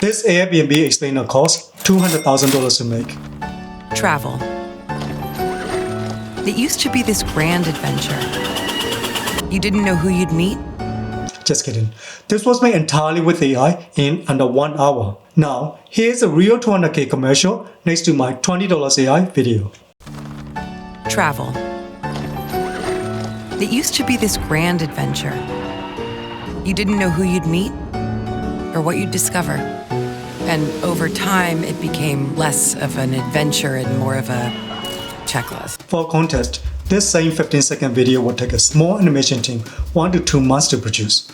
This Airbnb explainer costs $200,000 to make. Travel. It used to be this grand adventure. You didn't know who you'd meet? Just kidding. This was made entirely with AI in under 1 hour. Now, here's a real 200K commercial next to my $20 AI video. Travel. It used to be this grand adventure. You didn't know who you'd meet or what you'd discover. And over time, it became less of an adventure and more of a checklist. For context, this same 15-second video would take a small animation team 1 to 2 months to produce.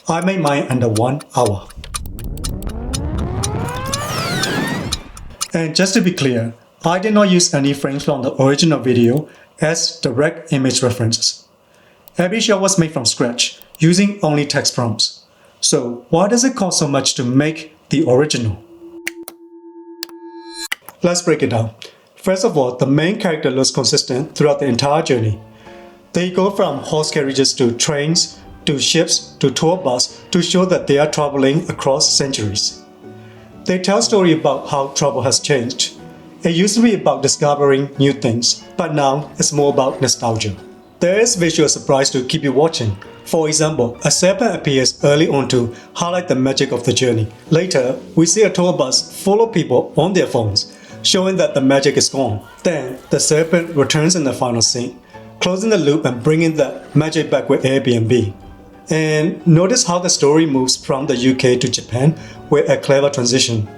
I made mine under 1 hour. And just to be clear, I did not use any frames from the original video as direct image references. Every shot was made from scratch, using only text prompts. So why does it cost so much to make the original? Let's break it down. First of all, the main character looks consistent throughout the entire journey. They go from horse carriages to trains, to ships, to tour bus to show that they are traveling across centuries. They tell a story about how travel has changed. It used to be about discovering new things, but now it's more about nostalgia. There is visual surprise to keep you watching. For example, a serpent appears early on to highlight the magic of the journey. Later, we see a tour bus full of people on their phones, showing that the magic is gone. Then, the serpent returns in the final scene, closing the loop and bringing the magic back with Airbnb. And notice how the story moves from the UK to Japan with a clever transition.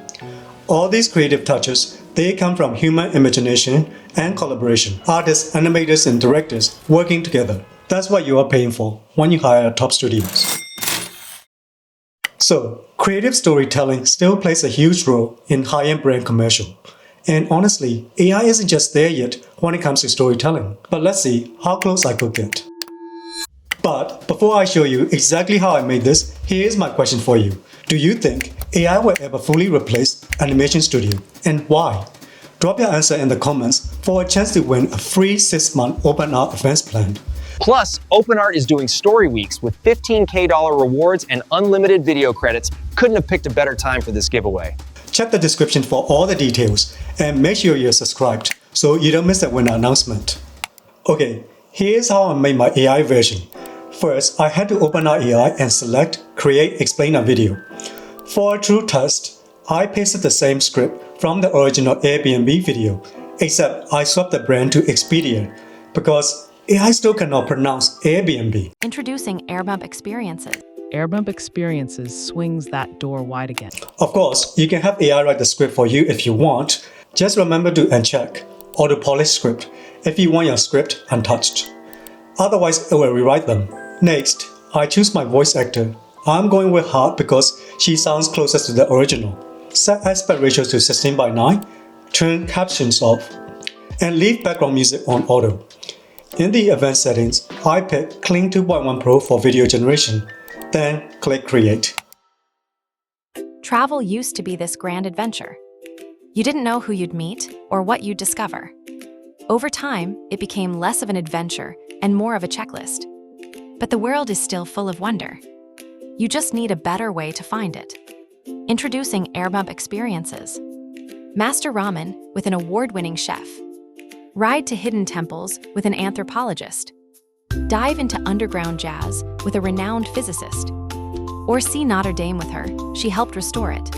All these creative touches, they come from human imagination and collaboration. Artists, animators, and directors working together. That's what you are paying for when you hire top studios. So, creative storytelling still plays a huge role in high-end brand commercial. And honestly, AI isn't just there yet when it comes to storytelling. But let's see how close I could get. But before I show you exactly how I made this, here's my question for you. Do you think AI will ever fully replace animation studio? And why? Drop your answer in the comments for a chance to win a free 6-month OpenArt events plan. Plus, OpenArt is doing Story Weeks with $15K rewards and unlimited video credits. Couldn't have picked a better time for this giveaway. Check the description for all the details and make sure you're subscribed so you don't miss the winner announcement. Okay, here's how I made my AI version. First, I had to open our AI and select Create Explainer Video. For a true test, I pasted the same script from the original Airbnb video, except I swapped the brand to Expedia because AI still cannot pronounce Airbnb. Introducing AirBump Experiences. AirBump Experiences swings that door wide again. Of course, you can have AI write the script for you if you want. Just remember to uncheck Auto Polish Script if you want your script untouched. Otherwise, it will rewrite them. Next, I choose my voice actor. I'm going with Hart because she sounds closest to the original. Set aspect ratio to 16:9, turn captions off, and leave background music on auto. In the advanced settings, I pick Kling 2.1 Pro for video generation. Then click Create. Travel used to be this grand adventure. You didn't know who you'd meet or what you'd discover. Over time, it became less of an adventure and more of a checklist. But the world is still full of wonder. You just need a better way to find it. Introducing AirBump Experiences. Master ramen with an award-winning chef. Ride to hidden temples with an anthropologist. Dive into underground jazz with a renowned physicist. Or see Notre Dame with her, she helped restore it.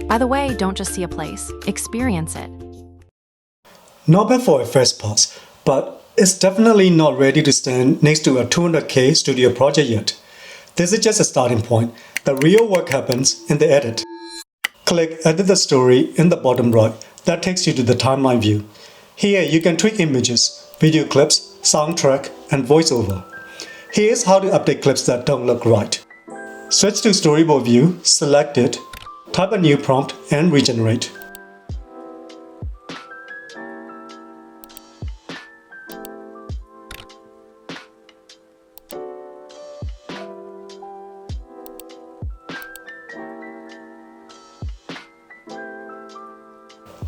By the way, don't just see a place, experience it. Not bad for a first pass, but it's definitely not ready to stand next to a 200K studio project yet. This is just a starting point. The real work happens in the edit. Click Edit the Story in the bottom right. That takes you to the timeline view. Here you can tweak images, video clips, soundtrack, and voiceover. Here's how to update clips that don't look right. Switch to Storyboard view, select it, type a new prompt, and regenerate.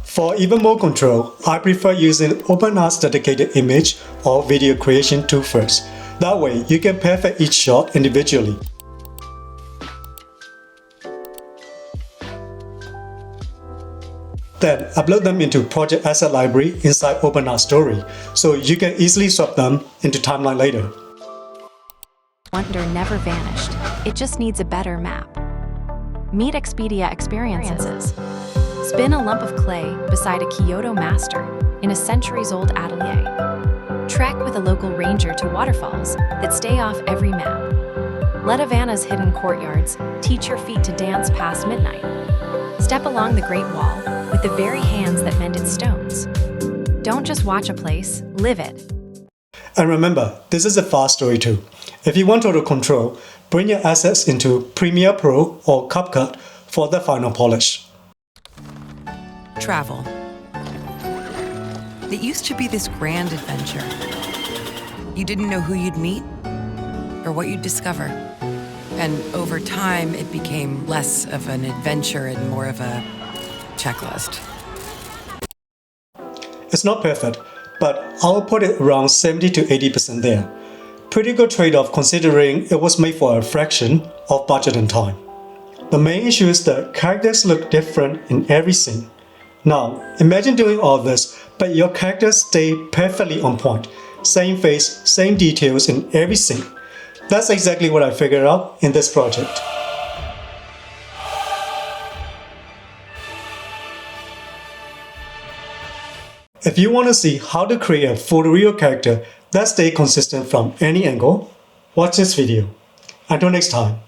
For even more control, I prefer using OpenArt's dedicated image or video creation tool first. That way, you can perfect each shot individually. Then upload them into Project Asset Library inside OpenArt Story, so you can easily swap them into timeline later. Wonder never vanished. It just needs a better map. Meet Expedia Experiences. Spin a lump of clay beside a Kyoto master in a centuries-old atelier. Trek with a local ranger to waterfalls that stay off every map. Let Havana's hidden courtyards teach your feet to dance past midnight. Step along the Great Wall with the very hands that mended stones. Don't just watch a place, live it. And remember, this is a fast story too. If you want total control, bring your assets into Premiere Pro or CapCut for the final polish. Travel. It used to be this grand adventure. You didn't know who you'd meet or what you'd discover. And over time, it became less of an adventure and more of a checklist. It's not perfect, but I'll put it around 70 to 80% there. Pretty good trade-off considering it was made for a fraction of budget and time. The main issue is that characters look different in every scene. Now, imagine doing all this, but your characters stay perfectly on point. Same face, same details in every scene. That's exactly what I figured out in this project. If you want to see how to create a photoreal character that stays consistent from any angle, watch this video. Until next time.